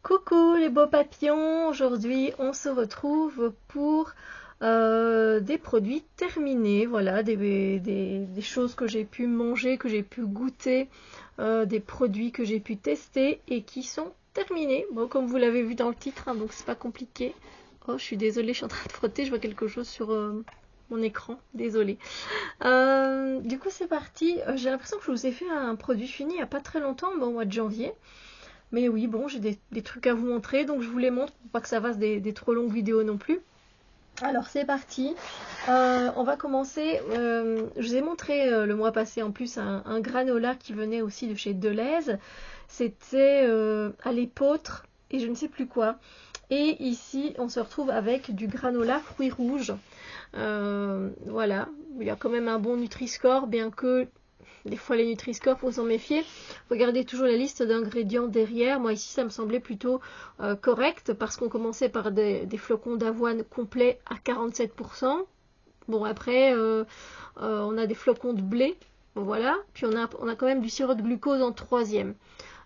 Coucou les beaux papillons, aujourd'hui on se retrouve pour des produits terminés, voilà, des choses que j'ai pu manger, que j'ai pu goûter, des produits que j'ai pu tester et qui sont terminés. Bon, comme vous l'avez vu dans le titre, hein, donc c'est pas compliqué. Oh, je suis désolée, je suis en train de frotter, je vois quelque chose sur mon écran, désolée. Du coup c'est parti, j'ai l'impression que je vous ai fait un produit fini il n'y a pas très longtemps, bon, au mois de janvier. Mais oui, bon, j'ai des trucs à vous montrer, donc je vous les montre pour pas que ça fasse des trop longues vidéos non plus. Alors c'est parti. On va commencer. Je vous ai montré le mois passé en plus un granola qui venait aussi de chez Deleuze. C'était à l'épeautre et je ne sais plus quoi. Et ici, on se retrouve avec du granola fruits rouges. Voilà, il y a quand même un bon Nutri-Score, bien que des fois les Nutri-Score, faut s'en méfier. Regardez toujours la liste d'ingrédients derrière. Moi ici, ça me semblait plutôt correct parce qu'on commençait par des flocons d'avoine complets à 47%. Bon, après, on a des flocons de blé. Bon, voilà. Puis on a quand même du sirop de glucose en troisième.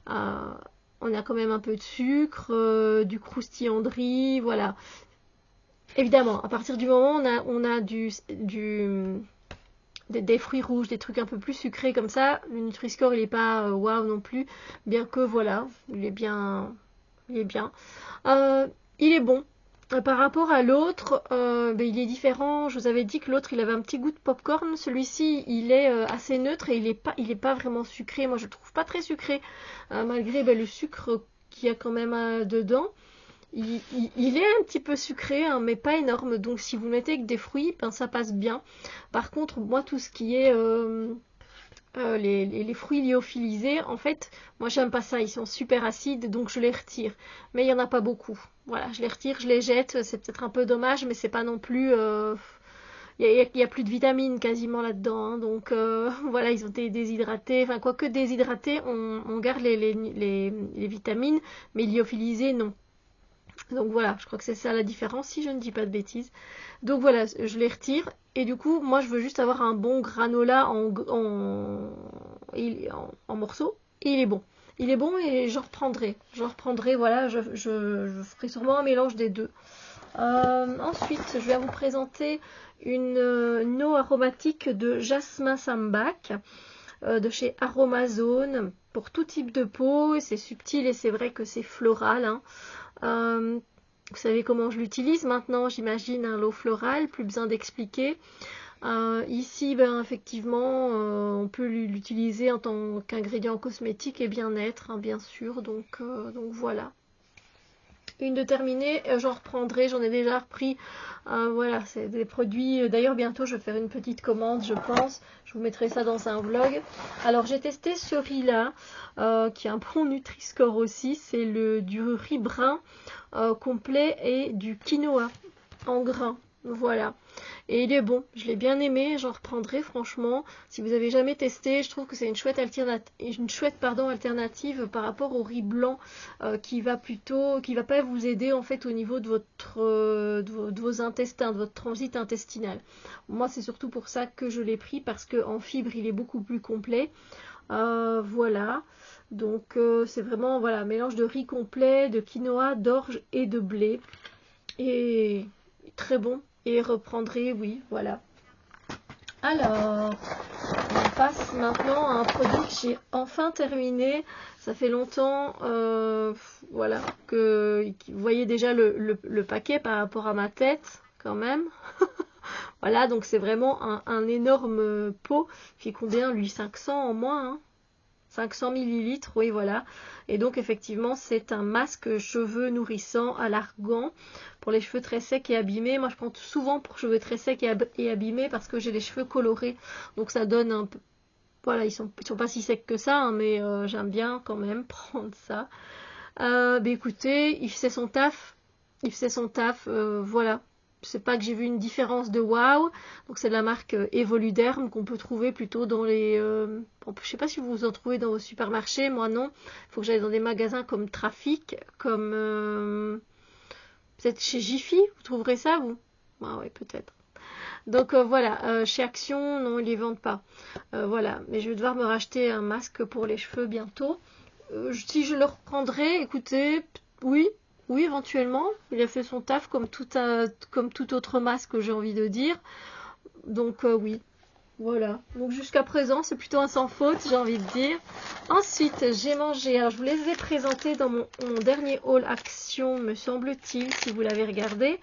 Euh, on a quand même un peu de sucre, du croustillant de riz, voilà. Évidemment, à partir du moment où on a des fruits rouges, des trucs un peu plus sucrés comme ça, le Nutri-Score il est pas waouh non plus, bien que voilà, il est bien. Il est bien. Euh, il est bon. Par rapport à l'autre, ben, il est différent. Je vous avais dit que l'autre il avait un petit goût de popcorn. Celui-ci il est assez neutre et il est pas vraiment sucré. Moi je le trouve pas très sucré, malgré ben, le sucre qu'il y a quand même dedans. Il est un petit peu sucré, hein, mais pas énorme. Donc si vous le mettez avec des fruits, ben, ça passe bien. Par contre, moi, tout ce qui est les fruits lyophilisés, en fait, moi, j'aime pas ça. Ils sont super acides, donc je les retire. Mais il y en a pas beaucoup. Voilà, je les retire, je les jette. C'est peut-être un peu dommage, mais c'est pas non plus. Il y a plus de vitamines quasiment là-dedans, hein, donc voilà, ils ont été déshydratés. Enfin, quoique déshydratés, on garde les vitamines, mais lyophilisés, non. Donc voilà, je crois que c'est ça la différence si je ne dis pas de bêtises. Donc voilà, je les retire. Et du coup, moi je veux juste avoir un bon granola en morceaux. Et il est bon. Il est bon et je reprendrai. Je reprendrai, voilà, je ferai sûrement un mélange des deux. Ensuite, je vais vous présenter une eau aromatique de Jasmin Sambac de chez Aromazone pour tout type de peau. C'est subtil et c'est vrai que c'est floral, hein. Vous savez comment je l'utilise maintenant, j'imagine, un lot floral, plus besoin d'expliquer. Ici, ben, effectivement, on peut l'utiliser en tant qu'ingrédient cosmétique et bien-être, hein, bien sûr. Donc voilà. Une de terminée, j'en reprendrai, j'en ai déjà repris. Voilà, c'est des produits. D'ailleurs, bientôt, je vais faire une petite commande, je pense. Je vous mettrai ça dans un vlog. Alors, j'ai testé ce riz-là, qui est un bon Nutri-Score aussi. C'est du riz brun complet et du quinoa en grains. Voilà. Et il est bon, je l'ai bien aimé, j'en reprendrai franchement. Si vous avez jamais testé, je trouve que c'est une chouette alternative par rapport au riz blanc qui va pas vous aider en fait au niveau de de vos intestins, de votre transit intestinal. Moi, c'est surtout pour ça que je l'ai pris parce qu'en fibre, il est beaucoup plus complet. Voilà. Donc c'est vraiment voilà, mélange de riz complet, de quinoa, d'orge et de blé. Et très bon. Et reprendrai, oui, voilà. Alors, on passe maintenant à un produit que j'ai enfin terminé. Ça fait longtemps, voilà, que vous voyez déjà le paquet par rapport à ma tête, quand même. Voilà, donc c'est vraiment un énorme pot. Il fait combien, lui? 500 en moins, hein, 500 millilitres, oui, voilà. Et donc, effectivement, c'est un masque cheveux nourrissant à l'argan pour les cheveux très secs et abîmés. Moi, je prends souvent pour cheveux très secs et abîmés parce que j'ai les cheveux colorés. Donc, ça donne un peu. Voilà, ils sont pas si secs que ça, hein, mais j'aime bien quand même prendre ça. Bah, écoutez, il fait son taf. Il fait son taf, voilà. C'est pas que j'ai vu une différence de waouh. Donc c'est de la marque Evoluderm qu'on peut trouver plutôt dans les. Je sais pas si vous en trouvez dans vos supermarchés, moi non. Il faut que j'aille dans des magasins comme Trafic, comme peut-être chez Jiffy. Vous trouverez ça vous? Ah ouais, peut-être. Donc voilà, chez Action, non, ils les vendent pas. Voilà, mais je vais devoir me racheter un masque pour les cheveux bientôt. Si je le reprendrai, écoutez, oui, oui, éventuellement. Il a fait son taf comme tout autre masque, j'ai envie de dire. Donc oui, voilà. Donc jusqu'à présent, c'est plutôt un sans faute, j'ai envie de dire. Ensuite, j'ai mangé. Alors, je vous les ai présentés dans mon dernier haul Action, me semble-t-il, si vous l'avez regardé.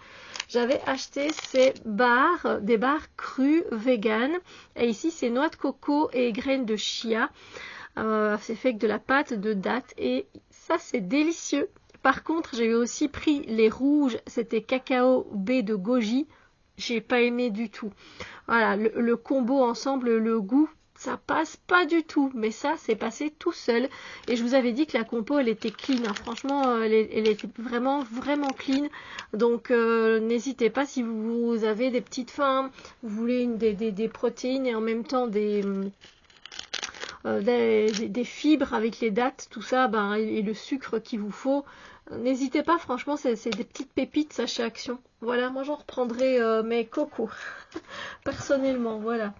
J'avais acheté ces barres, des barres crues vegan. Et ici, c'est noix de coco et graines de chia. C'est fait avec de la pâte de date. Et ça, c'est délicieux. Par contre, j'ai aussi pris les rouges. C'était cacao baie de goji. J'ai pas aimé du tout. Voilà, le combo ensemble, le goût, ça passe pas du tout. Mais ça, c'est passé tout seul. Et je vous avais dit que la compo, elle était clean. Hein. Franchement, elle était vraiment, vraiment clean. Donc, n'hésitez pas si vous avez des petites faims, vous voulez des protéines et en même temps des fibres avec les dattes, tout ça, ben, et le sucre qu'il vous faut. N'hésitez pas, franchement, c'est des petites pépites, ça, chez Action. Voilà, moi j'en reprendrai mes cocos, personnellement, voilà.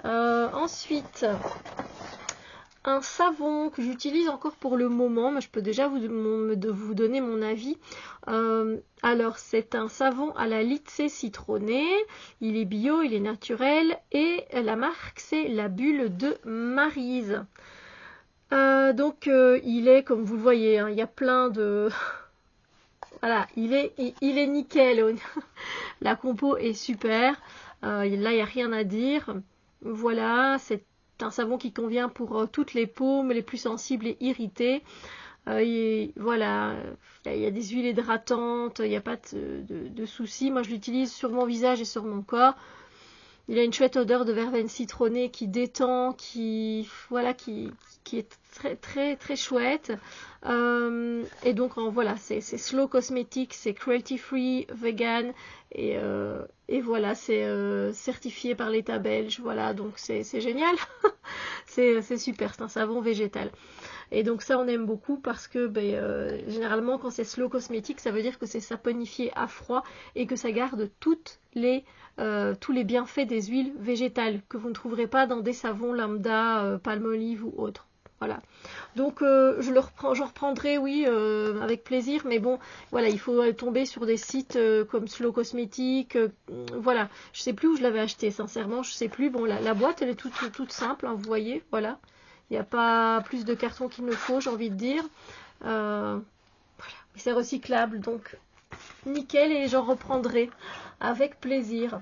Ensuite, un savon que j'utilise encore pour le moment, mais je peux déjà vous donner mon avis. Alors, c'est un savon à la Litse citronnée. Il est bio, il est naturel et la marque, c'est la bulle de Maryse. Donc, il est, comme vous le voyez, hein, il y a plein de... Voilà, il est nickel. La compo est super. Là, il n'y a rien à dire. Voilà, c'est un savon qui convient pour toutes les peaux, mais les plus sensibles et irritées. Voilà, il y a des huiles hydratantes, il n'y a pas de soucis. Moi, je l'utilise sur mon visage et sur mon corps. Il a une chouette odeur de verveine citronnée qui détend, qui est très très très chouette. Et donc voilà, c'est slow cosmétique, c'est cruelty free, vegan et voilà, c'est certifié par l'État belge. Voilà, donc c'est génial. C'est super, c'est un savon végétal. Et donc ça, on aime beaucoup parce que généralement, quand c'est slow cosmétique, ça veut dire que c'est saponifié à froid et que ça garde tous les bienfaits des huiles végétales que vous ne trouverez pas dans des savons lambda, palmolive ou autres. Voilà. Donc j'en reprendrai, oui, avec plaisir, mais bon, voilà, il faut tomber sur des sites comme Slow Cosmétique. Voilà, je sais plus où je l'avais acheté, sincèrement, je sais plus. Bon, la boîte, elle est toute simple, hein, vous voyez, voilà. Il n'y a pas plus de carton qu'il ne faut, j'ai envie de dire. Voilà. Mais c'est recyclable, donc nickel, et j'en reprendrai avec plaisir.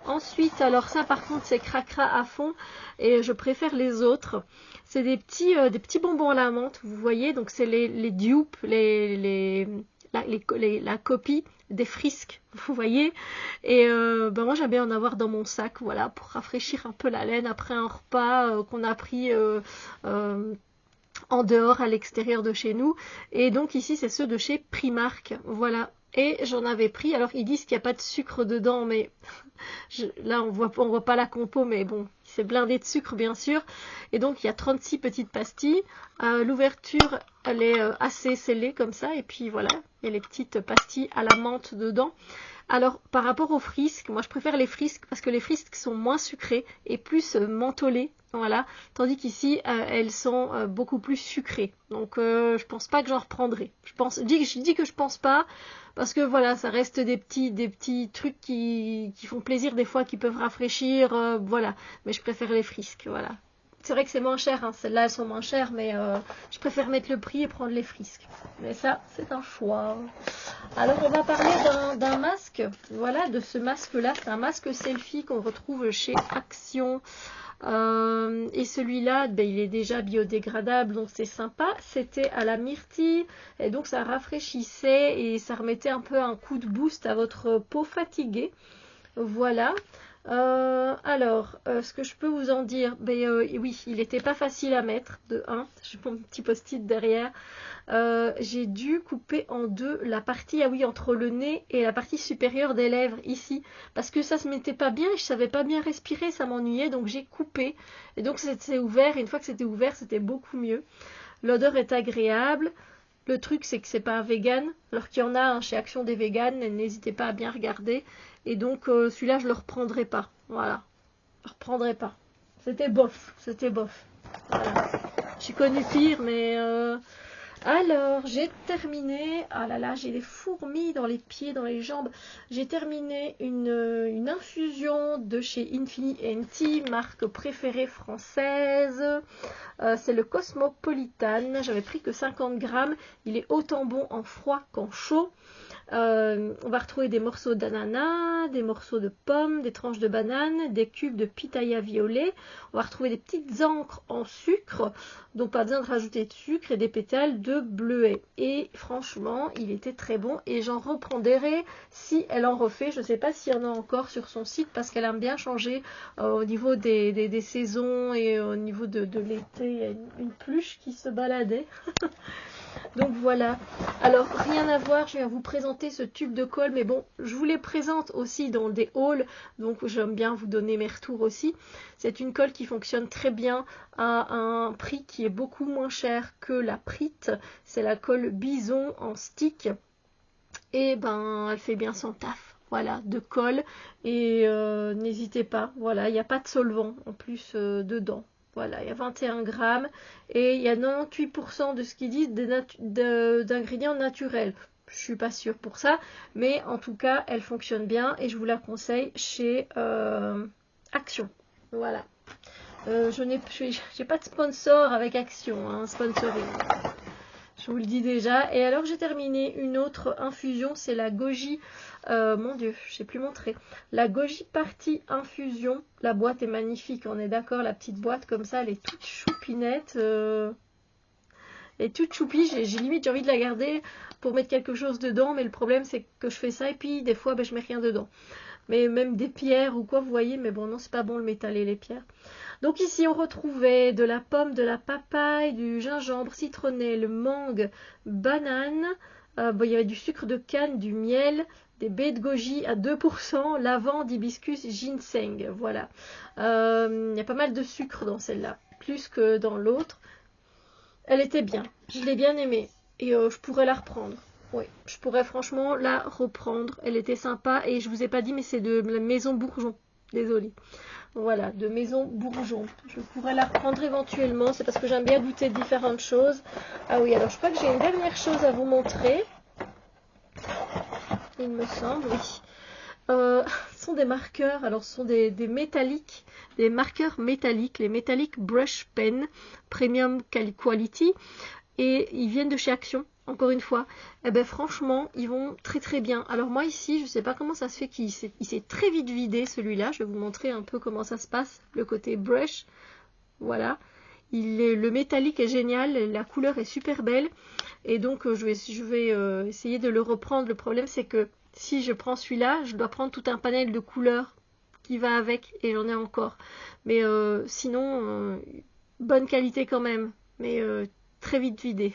Ensuite, alors ça par contre c'est cracra à fond et je préfère les autres. C'est des petits bonbons à la menthe, vous voyez, donc c'est les dupes, la copie des frisques, vous voyez. Et moi j'aime bien en avoir dans mon sac, voilà, pour rafraîchir un peu la laine après un repas qu'on a pris en dehors, à l'extérieur de chez nous. Et donc ici c'est ceux de chez Primark, voilà. Et j'en avais pris, alors ils disent qu'il n'y a pas de sucre dedans, mais là on voit pas la compo, mais bon, c'est blindé de sucre bien sûr. Et donc il y a 36 petites pastilles. L'ouverture, elle est assez scellée comme ça, et puis voilà, il y a les petites pastilles à la menthe dedans. Alors par rapport aux frisques, moi je préfère les frisques parce que les frisques sont moins sucrées et plus mentholées. Voilà, tandis qu'ici elles sont beaucoup plus sucrées. Donc je pense pas que j'en reprendrai. Je dis que je pense pas parce que voilà, ça reste des petits trucs qui font plaisir des fois, qui peuvent rafraîchir, voilà. Mais je préfère les frisques, voilà. C'est vrai que c'est moins cher, hein. Celles-là elles sont moins chères, mais je préfère mettre le prix et prendre les frisques. Mais ça, c'est un choix. Alors on va parler d'un masque, voilà, de ce masque-là. C'est un masque selfie qu'on retrouve chez Action. Et celui-là, il est déjà biodégradable, donc c'est sympa. C'était à la myrtille, et donc ça rafraîchissait et ça remettait un peu un coup de boost à votre peau fatiguée. Voilà. Ce que je peux vous en dire, oui, il n'était pas facile à mettre, de 1, j'ai mon petit post-it derrière. J'ai dû couper en deux la partie, entre le nez et la partie supérieure des lèvres, ici, parce que ça se mettait pas bien et je savais pas bien respirer, ça m'ennuyait, donc j'ai coupé, et donc c'était ouvert, et une fois que c'était ouvert, c'était beaucoup mieux. L'odeur est agréable. Le truc, c'est que c'est pas vegan, alors qu'il y en a chez Action des véganes, n'hésitez pas à bien regarder. Et donc, celui-là, je le reprendrai pas. Voilà. Je le reprendrai pas. C'était bof. Voilà. J'ai connu pire, mais Alors, j'ai terminé, ah là là, j'ai des fourmis dans les pieds, dans les jambes. J'ai terminé une infusion de chez Infinity, marque préférée française. C'est le Cosmopolitan. J'avais pris que 50 grammes. Il est autant bon en froid qu'en chaud. On va retrouver des morceaux d'ananas, des morceaux de pommes, des tranches de banane, des cubes de pitaya violet. On va retrouver des petites encres en sucre, donc pas besoin de rajouter de sucre, et des pétales de bleuet. Et franchement, il était très bon et j'en reprendrai si elle en refait. Je ne sais pas s'il y en a encore sur son site parce qu'elle aime bien changer au niveau des saisons et au niveau de l'été. Il y a une pluche qui se baladait. Donc voilà, alors rien à voir, je viens vous présenter ce tube de colle, mais bon, je vous les présente aussi dans des hauls, donc j'aime bien vous donner mes retours aussi. C'est une colle qui fonctionne très bien à un prix qui est beaucoup moins cher que la Prit, c'est la colle Bison en stick, et ben elle fait bien son taf. Voilà, de colle, et n'hésitez pas, voilà, il n'y a pas de solvant en plus dedans. Voilà, il y a 21 grammes et il y a 98% de ce qu'ils disent d'ingrédients naturels. Je suis pas sûre pour ça, mais en tout cas, elle fonctionne bien et je vous la conseille chez Action. Voilà. J'ai pas de sponsor avec Action, hein, sponsoring. Je vous le dis déjà. Et alors j'ai terminé une autre infusion, c'est la Goji. Mon Dieu, je sais plus montrer. La Goji Party Infusion. La boîte est magnifique, on est d'accord. La petite boîte comme ça, elle est toute choupinette. Elle est toute choupie. J'ai limite envie de la garder pour mettre quelque chose dedans. Mais le problème, c'est que je fais ça et puis des fois, ben, je mets rien dedans. Mais même des pierres ou quoi, vous voyez. Mais bon, non, c'est pas bon le métal et les pierres. Donc ici, on retrouvait de la pomme, de la papaye, du gingembre, citronnelle, mangue, banane. Bon, il y avait du sucre de canne, du miel, des baies de goji à 2%, lavande, hibiscus, ginseng. Voilà. Il y a pas mal de sucre dans celle-là, plus que dans l'autre. Elle était bien. Je l'ai bien aimée. Et je pourrais la reprendre. Oui, je pourrais franchement la reprendre. Elle était sympa. Et je vous ai pas dit, mais c'est de la Maison Bourgeon. Désolée. Voilà, de Maison Bourgeon. Je pourrais la reprendre éventuellement. C'est parce que j'aime bien goûter différentes choses. Ah oui, alors je crois que j'ai une dernière chose à vous montrer. Il me semble, oui. Ce sont des marqueurs. Alors, ce sont des métalliques, des marqueurs métalliques, les Metallic Brush Pen Premium Quality. Et ils viennent de chez Action. Encore une fois, eh ben franchement, ils vont très très bien. Alors moi ici, je ne sais pas comment ça se fait qu'il s'est très vite vidé celui-là. Je vais vous montrer un peu comment ça se passe, le côté brush. Voilà. Le métallique est génial, la couleur est super belle. Et donc je vais essayer de le reprendre. Le problème c'est que si je prends celui-là, je dois prendre tout un panel de couleurs qui va avec et j'en ai encore. Mais sinon, bonne qualité quand même. Mais très vite vidé.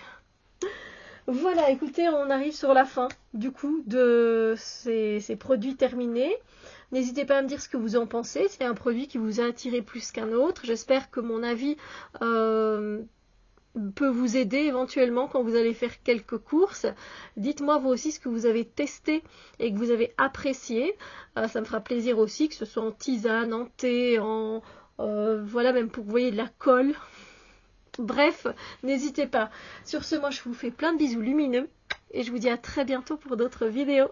Voilà, écoutez, on arrive sur la fin du coup de ces produits terminés. N'hésitez pas à me dire ce que vous en pensez, s'il y a un produit qui vous a attiré plus qu'un autre. J'espère que mon avis peut vous aider éventuellement quand vous allez faire quelques courses. Dites-moi vous aussi ce que vous avez testé et que vous avez apprécié. Ça me fera plaisir aussi, que ce soit en tisane, en thé, voilà, même pour vous voyez de la colle. Bref, n'hésitez pas. Sur ce, moi je vous fais plein de bisous lumineux et je vous dis à très bientôt pour d'autres vidéos.